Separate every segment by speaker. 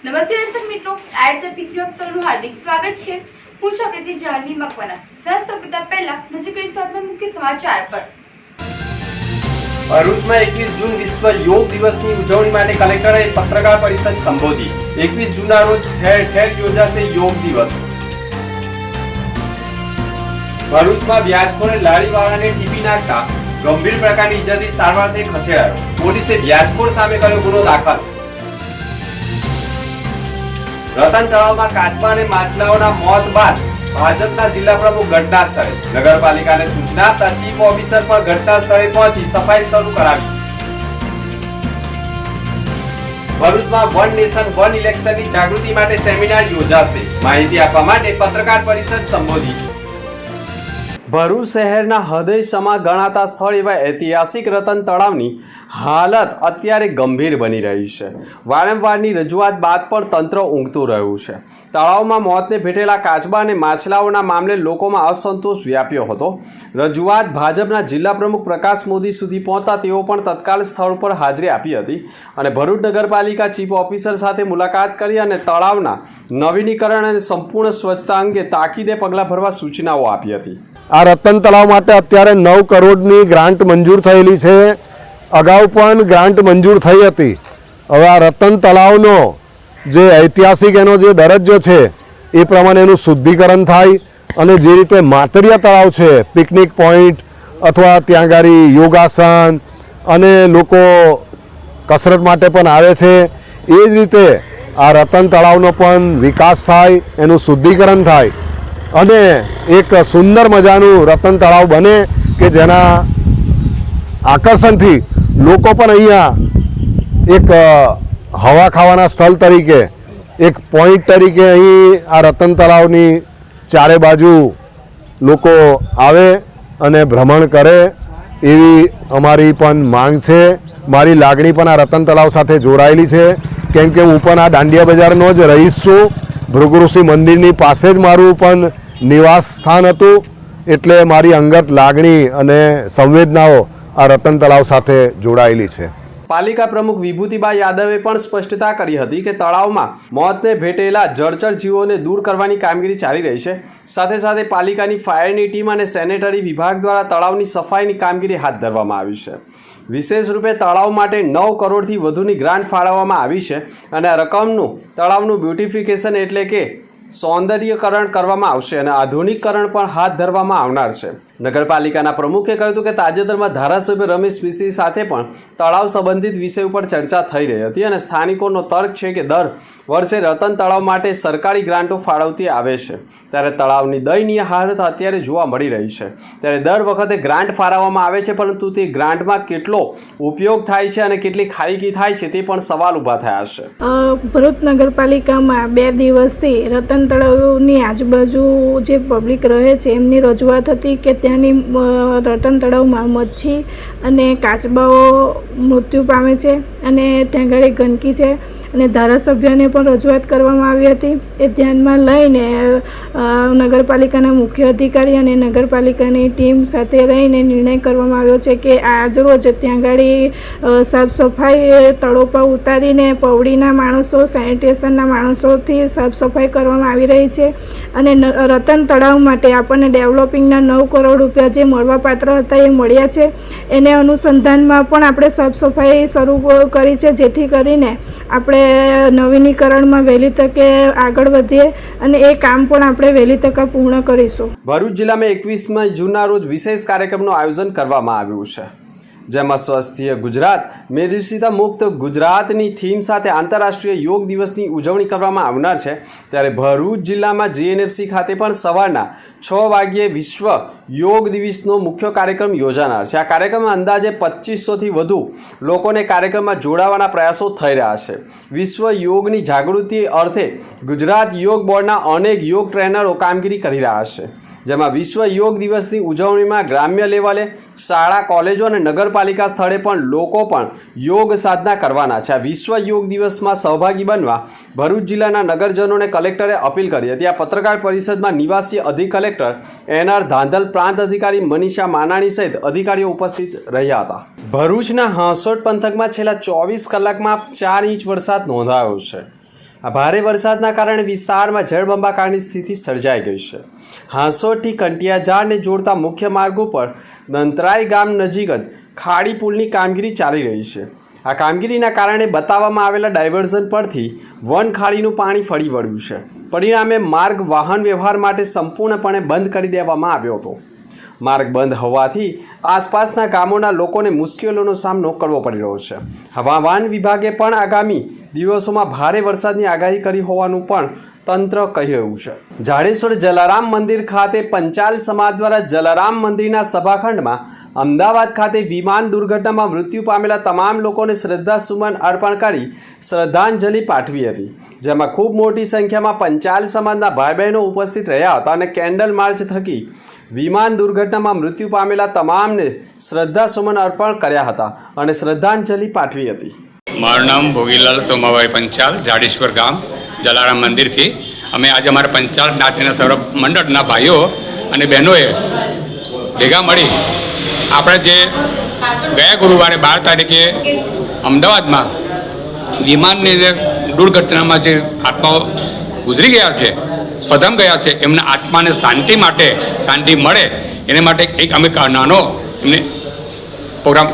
Speaker 1: નમસ્તે દર્શક મિત્રો, આરજેપીસી નું હાર્દિક સ્વાગત છે। હું છું પ્રતિ જાની મકવાના। સૌપ્રથમ પહેલા નજર કરીશું આજના મુખ્ય સમાચાર પર।
Speaker 2: ભરૂચમાં 21 જૂન વિશ્વ યોગ દિવસની ઉજવણી માટે કલેક્ટરે પત્રકાર પરિષદ સંબોધી। 21 જૂનના રોજ ઠેર ઠેર યોજાશે યોગ દિવસ। ભરૂચમાં વ્યાજખોરે લારીવાળાને ટીપી નાખતા ગંભીર પ્રકારની ઇજાથી સારવારથી ખસેડાયો। પોલીસે વ્યાજખોર સામે કર્યો ગુનો દાખલ। રતન તળાવમાં કાચબા અને માછલાઓના મોત બાદ ભાજપના જિલ્લા પ્રમુખ ઘટના સ્થળે। નગરપાલિકાને સૂચના આપતા ચીફ ઓફિસર પણ ઘટના સ્થળે પહોંચી સફાઈ શરૂ કરાવી। ભરૂચમાં વન નેશન વન ઇલેક્શનની જાગૃતિ માટે સેમિનાર યોજાશે। માહિતી આપવા માટે પત્રકાર પરિષદ સંબોધી। ભરૂચ શહેરના હૃદયસમા ગણાતા સ્થળ એવા ઐતિહાસિક રતન તળાવની હાલત અત્યારે ગંભીર બની રહી છે। વારંવારની રજૂઆત બાદ પણ તંત્ર ઊંઘતું રહ્યું છે। તળાવમાં મોતને ભેટેલા કાચબા અને માછલાઓના મામલે લોકોમાં અસંતોષ વ્યાપ્યો હતો। રજૂઆત ભાજપના જિલ્લા પ્રમુખ પ્રકાશ મોદી સુધી પહોંચતા તેઓ પણ તત્કાલ સ્થળ પર હાજરી આપી હતી અને ભરૂચ નગરપાલિકા ચીફ ઓફિસર સાથે મુલાકાત કરી અને તળાવના નવીનીકરણ અને સંપૂર્ણ સ્વચ્છતા અંગે તાકીદે પગલાં ભરવા સૂચનાઓ આપી હતી।
Speaker 3: આ રતન તળાવ માટે અત્યારે 9 કરોડની ગ્રાન્ટ મંજૂર થયેલી છે। અગાઉ પણ ગ્રાન્ટ મંજૂર થઈ હતી। હવે આ રતન તળાવનો જે ઐતિહાસિક એનો જે દરજ્જો છે એ પ્રમાણે એનું શુદ્ધિકરણ થાય અને જે રીતે માતરિયા તળાવ છે પિકનિક પોઈન્ટ અથવા ત્યાં આગળ યોગાસન અને લોકો કસરત માટે પણ આવે છે એ જ રીતે આ રતન તળાવનો પણ વિકાસ થાય, એનું શુદ્ધિકરણ થાય અને એક સુંદર મજાનું રતન તળાવ બને કે જેના આકર્ષણથી લોકો પણ અહીંયા એક હવા ખાવાના સ્થળ તરીકે એક પોઈન્ટ તરીકે અહીં આ રતન તળાવની ચારે બાજુ લોકો આવે અને ભ્રમણ કરે એવી અમારી પણ માંગ છે। મારી લાગણી પણ આ રતન તળાવ સાથે જોડાયેલી છે કેમ કે હું પણ આ દાંડિયા બજારનો જ રહીશ છું। ભૃગુ ઋષિ મંદિરની પાસે જ મારું પણ નિવાસ સ્થાન હતું એટલે મારી અંગત લાગણી અને સંવેદનાઓ આ રતન તળાવ સાથે જોડાયેલી છે।
Speaker 2: પાલિકા પ્રમુખ વિભૂતિબા યાદવે પણ સ્પષ્ટતા કરી હતી કે તળાવમાં મોતને ભેટેલા જળચર જીવોને દૂર કરવાની કામગીરી ચાલી રહી છે। સાથે સાથે પાલિકાની ફાયરની ટીમ અને સેનેટરી વિભાગ દ્વારા તળાવની સફાઈની કામગીરી હાથ ધરવામાં આવી છે। વિશેષ રૂપે તળાવ માટે 9 કરોડથી વધુની ગ્રાન્ટ ફાળવવામાં આવી છે અને આ રકમનું તળાવનું બ્યુટિફિકેશન એટલે કે સૌંદર્યકરણ કરવામાં આવશે અને આધુનિકીકરણ પણ હાથ ધરવામાં આવનાર છે। નગરપાલિકાના પ્રમુખે કહ્યું હતું કે તાજેતરમાં ધારાસભ્ય રમેશ મિસ્ત્રી સાથે પણ તળાવ સંબંધિત વિષય ઉપર ચર્ચા થઈ રહી હતી અને સ્થાનિકોનો તર્ક છે કે દર વર્ષે રતન તળાવ માટે સરકારી ગ્રાન્ટો ફાળવતી આવે છે ત્યારે તળાવની દયનીય હાલત અત્યારે જોવા મળી રહી છે। ત્યારે દર વખતે ગ્રાન્ટ ફાળવવામાં આવે છે પરંતુ તે ગ્રાન્ટમાં કેટલો ઉપયોગ થાય છે અને કેટલી ખારીકી થાય છે તે પણ સવાલ ઊભા થયા છે।
Speaker 4: ભરૂચ નગરપાલિકામાં 2 દિવસથી રતન તળાવની આજુબાજુ જે પબ્લિક રહે છે એમની રજૂઆત હતી કે ત્યાંની રતન તળાવમાં મચ્છી અને કાચબાઓ મૃત્યુ પામે છે અને ત્યાં આગળ ગંદકી છે અને ધારાસભ્યને પણ રજૂઆત કરવામાં આવી હતી। એ ધ્યાનમાં લઈને નગરપાલિકાના મુખ્ય અધિકારી અને નગરપાલિકાની ટીમ સાથે રહીને નિર્ણય કરવામાં આવ્યો છે કે આજરોજ ત્યાં આગળ સાફ સફાઈ તળો પર ઉતારીને પવડીના માણસો સેનિટેશનના માણસોથી સાફ સફાઈ કરવામાં આવી રહી છે અને રતન તળાવ માટે આપણને ડેવલપિંગના 9 કરોડ રૂપિયા જે મળવાપાત્ર હતા એ મળ્યા છે। એને અનુસંધાનમાં પણ આપણે સાફ સફાઈ શરૂ કરી છે જેથી કરીને આપણે નવીનીકરણમાં વહેલી તકે આગળ વધીએ અને એ કામ પણ આપણે વહેલી તકે પૂર્ણ કરીશું।
Speaker 2: ભરૂચ જિલ્લામાં 21 જૂનના રોજ વિશેષ કાર્યક્રમનું આયોજન કરવામાં આવ્યું છે જેમાં સ્વસ્થ ગુજરાત મેદસ્વીતા મુક્ત ગુજરાતની થીમ સાથે આંતરરાષ્ટ્રીય યોગ દિવસની ઉજવણી કરવામાં આવનાર છે। ત્યારે ભરૂચ જિલ્લામાં જીએનએફસી ખાતે પણ સવારના 6 વાગ્યે વિશ્વ યોગ દિવસનો મુખ્ય કાર્યક્રમ યોજાનાર છે। આ કાર્યક્રમમાં અંદાજે 2500થી વધુ લોકોને કાર્યક્રમમાં જોડાવાના પ્રયાસો થઈ રહ્યા છે। વિશ્વ યોગની જાગૃતિ અર્થે ગુજરાત યોગ બોર્ડના અનેક યોગ ટ્રેનરો કામગીરી કરી રહ્યા છે જેમાં વિશ્વ યોગ દિવસની ઉજવણીમાં ગ્રામ્ય લેવલે શાળા કોલેજો અને નગરપાલિકા સ્થળે પણ લોકો પણ યોગ સાધના કરવાના છે। આ વિશ્વ યોગ દિવસમાં સહભાગી બનવા ભરૂચ જિલ્લાના નગરજનોને કલેક્ટરે અપીલ કરી હતી। આ પત્રકાર પરિષદમાં નિવાસી અધિક કલેક્ટર એનઆર ધાંધલ, પ્રાંત અધિકારી મનીષા માનાણી સહિત અધિકારીઓ ઉપસ્થિત રહ્યા હતા। ભરૂચના હાંસોટ પંથકમાં છેલ્લા 24 કલાકમાં 4 ઇંચ વરસાદ નોંધાયો છે। આ ભારે વરસાદના કારણે વિસ્તારમાં જળબંબાકારની સ્થિતિ સર્જાઈ ગઈ છે. હાંસોટથી કંટિયાજાળને જોડતા મુખ્ય માર્ગ ઉપર દંતરાઈ ગામ નજીક જ ખાડી પુલની કામગીરી ચાલી રહી છે. આ કામગીરીના કારણે બતાવવામાં આવેલા ડાયવર્ઝન પરથી વન ખાડીનું પાણી ફરી વળ્યું છે. પરિણામે માર્ગ વાહન વ્યવહાર માટે સંપૂર્ણપણે બંધ કરી દેવામાં આવ્યો હતો. માર્ગ બંધ હોવાથી આસપાસના ગામોના લોકોને મુશ્કેલીઓનો સામનો કરવો પડી રહ્યો છે. હવામાન વિભાગે પણ આગામી દિવસોમાં ભારે વરસાદની આગાહી કરી હોવાનું પણ તંત્ર કહી રહ્યું છે. જાડેશ્વર જલારામ મંદિર ખાતે પંચાલ સમાજ દ્વારા જલારામ મંદિરના સભાખંડમાં અમદાવાદ ખાતે વિમાન દુર્ઘટનામાં મૃત્યુ પામેલા તમામ લોકોને શ્રદ્ધાસુમન અર્પણ કરી શ્રદ્ધાંજલિ પાઠવી હતી. જેમાં ખૂબ મોટી સંખ્યામાં પંચાલ સમાજના ભાઈ બહેનો ઉપસ્થિત રહ્યા હતા અને કેન્ડલ માર્ચ થકી વિમાન દુર્ઘટનામાં મૃત્યુ પામેલા તમામને શ્રદ્ધાસુમન અર્પણ કર્યા હતા અને શ્રદ્ધાંજલિ પાઠવી હતી.
Speaker 5: મારું નામ ભોગીલાલ સોમાભાઈ પંચાલ, જાડેશ્વર ગામ, જલારામ મંદિરથી. અમે આજે અમારા પંચાલ જ્ઞાતિના સૌરભ મંડળના ભાઈઓ અને બહેનોએ ભેગા મળી આપણે જે ગયા ગુરુવારે 12 તારીખે અમદાવાદમાં વિમાનની જે દુર્ઘટનામાં જે આત્માઓ ગુજરી ગયા છે, સ્વધમ ગયા છે, એમના આત્માને શાંતિ મળે એને માટે એક અમે નાનો એમને પ્રોગ્રામ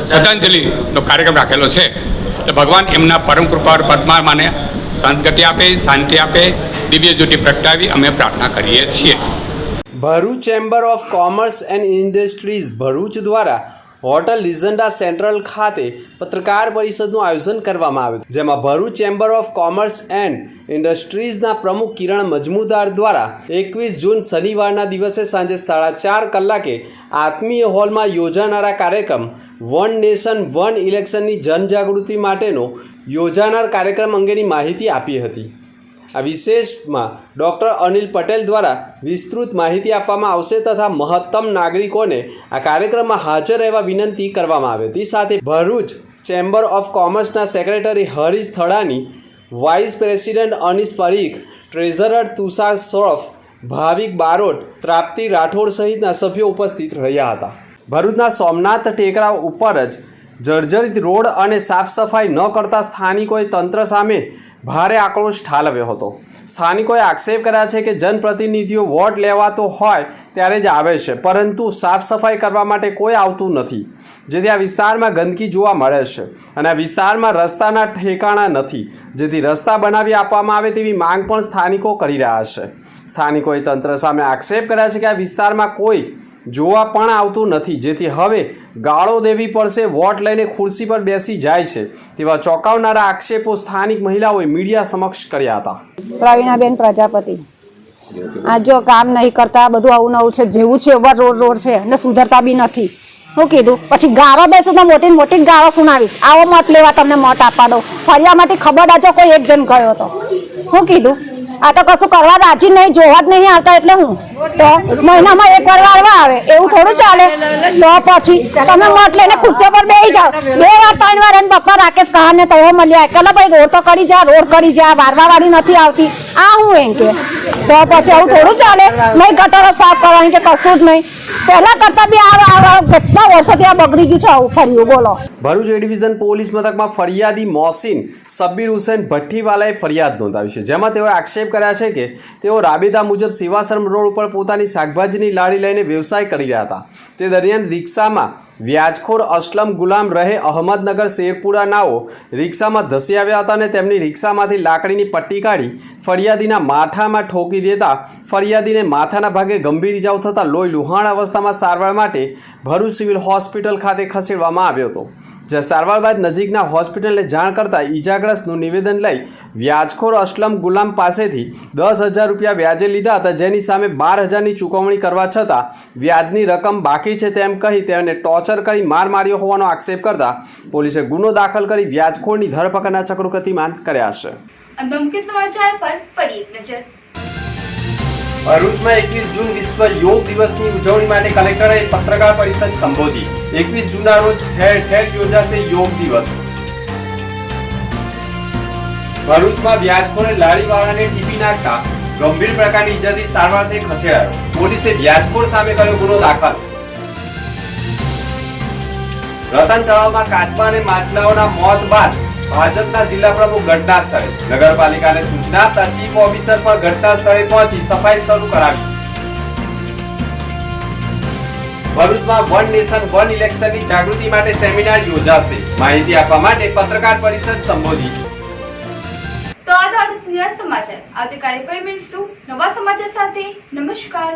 Speaker 5: શ્રદ્ધાંજલિનો કાર્યક્રમ રાખેલો છે. તો ભગવાન એમના પરમ કૃપા પદ્માને સદગતિ આપે, શાંતિ આપે, દિવ્ય જ્યોતિ પ્રગટાવી અમે પ્રાર્થના કરીએ છીએ.
Speaker 2: Bharuch chamber of commerce and industries Bharuch દ્વારા હોટલ લિઝન્ડા સેન્ટ્રલ ખાતે પત્રકાર પરિષદનું આયોજન કરવામાં આવ્યું, જેમાં Bharuch chamber of commerce and ઇન્ડસ્ટ્રીઝના પ્રમુખ કિરણ મજમુદાર દ્વારા 21 જૂન શનિવારના દિવસે સાંજે 4:30 કલાકે આત્મીય હોલમાં યોજાનારા કાર્યક્રમ વન નેશન વન ઇલેક્શનની જનજાગૃતિ માટેનો યોજાનાર કાર્યક્રમ અંગેની માહિતી આપી હતી. આ વિશેષમાં ડૉક્ટર અનિલ પટેલ દ્વારા વિસ્તૃત માહિતી આપવામાં આવશે તથા મહત્તમ નાગરિકોને આ કાર્યક્રમમાં હાજર રહેવા વિનંતી કરવામાં આવી હતી. સાથે ભરૂચ ચેમ્બર ઓફ કોમર્સના secretary Harish Thadani, vice president Anis Parikh, treasurer Tushar Shroff, Bhavik Barot, Trapti Rathod સહિતના સભ્યો ઉપસ્થિત રહ્યા હતા. ભરૂચના સોમનાથ ટેકરા ઉપર જ જર્જરિત રોડ અને સાફ સફાઈ ન કરતા સ્થાનિકોએ તંત્ર સામે ભારે આક્રોશ ઠાલવ્યો હતો. સ્થાનિકોએ આક્ષેપ કર્યા છે કે જનપ્રતિનિધિઓ વોટ લેવાતો હોય ત્યારે જ આવે છે, પરંતુ સાફ સફાઈ કરવા માટે કોઈ આવતું નથી, જેથી આ વિસ્તારમાં ગંદકી જોવા મળે છે અને આ વિસ્તારમાં રસ્તાના ઠેકાણા નથી, જેથી રસ્તા બનાવી આપવામાં આવે તેવી માંગ પણ સ્થાનિકો કરી રહ્યા છે. સ્થાનિકોએ તંત્ર સામે આક્ષેપ કર્યા છે કે આ વિસ્તારમાં કોઈ જોવા પણ આવતું નથી, જેથી હવે ગાળો દેવી પડશે, વોટ લઈને ખુરશી પર બેસી જાય છે તેવા ચોંકાવનારા આક્ષેપો સ્થાનિક મહિલાઓએ મીડિયા સમક્ષ કર્યા હતા.
Speaker 6: પ્રવીણાબેન પ્રજાપતિ. આ જો કામ નહીં કરતા, બધું આવું નવું છે, જેવું છે એવા રોડ છે અને સુધરતા બી નથી. શું કીધું પછી ગાળો દેશું તો મોટી મોટી ગાળો સુનાવીશ. આવો મત લેવા તમને મત આપવા દો. ફરિયામાંથી ખબર આજો કોઈ એક જણ ગયો હતો. શું કીધું આ તો કશું કરવા રાજી નહીં, જોવા જ નહીં આવતા. એટલે હું તો મહિનામાં એકવાર વાળવા આવે એવું થોડું ચાલે. તો પછી તમે મત લઈને ખુરશીઓ પર બેસી જાઓ. 2 વાર 3 વાર એને પપ્પા રાકેશ કહાને તો મળ્યા કે ભાઈ રોડ તો કરી જા, રોડ કરી જા, વારવા વાળી નથી આવતી. આ હું એમ કે તો પછી આવું થોડું ચાલે. નહીં ગટરો સાફ કરવાની કે કશું જ નહીં. પહેલા કરતા બી આ કેટલા વર્ષોથી આ બગડી ગયું છે. આવું ફર્યું બોલો.
Speaker 2: ભરૂચ એ ડિવિઝન પોલીસ મથકમાં ફરિયાદી મોહસિન સબ્બીર હુસૈન ભઠ્ઠીવાલાએ ફરિયાદ નોંધાવી છે, જેમાં તેઓએ આક્ષેપ કર્યા છે કે તેઓ રાબેતા મુજબ સેવાશ્રમ રોડ ઉપર પોતાની શાકભાજીની લારી લઈને વ્યવસાય કરી રહ્યા હતા. તે દરમિયાન રિક્ષામાં વ્યાજખોર અસલમ ગુલામ રહે અહમદનગર શેરપુરા નાઓ રિક્ષામાં ધસી આવ્યા હતા અને તેમની રિક્ષામાંથી લાકડીની પટ્ટી કાઢી ફરિયાદીના માથામાં ઠોકી દેતા ફરિયાદીને માથાના ભાગે ગંભીર ઇજાઓ થતાં લોહી લુહાણ અવસ્થામાં સારવાર માટે ભરૂચ સિવિલ હોસ્પિટલ ખાતે ખસેડવામાં આવ્યો હતો. જ્યાં સારવાર બાદ નજીકના હોસ્પિટલને જાણ કરતાં ઈજાગ્રસ્તનું નિવેદન લઈ વ્યાજખોર અસલમ ગુલામ પાસેથી 10,000 રૂપિયા વ્યાજે લીધા હતા, જેની સામે 12,000ની ચૂકવણી કરવા છતાં વ્યાજની રકમ બાકી છે તેમ કહી તેને ટોર્ચર કરી માર માર્યો હોવાનો આક્ષેપ કરતા પોલીસે ગુનો દાખલ કરી વ્યાજખોરની ધરપકડના ચક્રો ગતિમાન કર્યા છે.
Speaker 1: અંત મુખ્ય સમાચાર પર ફરી એક નજર.
Speaker 2: ભરૂચમાં 21 જૂન વિશ્વ યોગ દિવસની ઉજવણી માટે કલેક્ટરે પત્રકાર પરિષદ સંબોધી. 21 જૂનના રોજ ઠેર ઠેર યોજાશે યોગ દિવસ. ભરૂચમાં વ્યાજખોરે લારીવાળાને ટીપી નાખતા ગંભીર પ્રકારની ઇજાથી સારવારથી ખસેડાયો. પોલીસે વ્યાજખોર સામે કર્યો ગુનો દાખલ. રતન તળાવમાં કાચબા અને માછલાઓના મોત બાદ ભાજપના જિલ્લા પ્રમુખ ઘટના સ્થળે, નગરપાલિકાને સૂચના આપતા ચીફ ઓફિસર પણ ઘટના સ્થળે પહોંચી સફાઈ શરૂ કરાવી. ભરૂચમાં વન નેશન વન ઇલેક્શનની જાગૃતિ માટે સેમિનાર યોજાશે. માહિતી આપવા માટે પત્રકાર પરિષદ સંબોધી.
Speaker 1: તો આ હતા સમાચાર. આવતીકાલે ફરી મળીશું નવા સમાચાર સાથે. નમસ્કાર.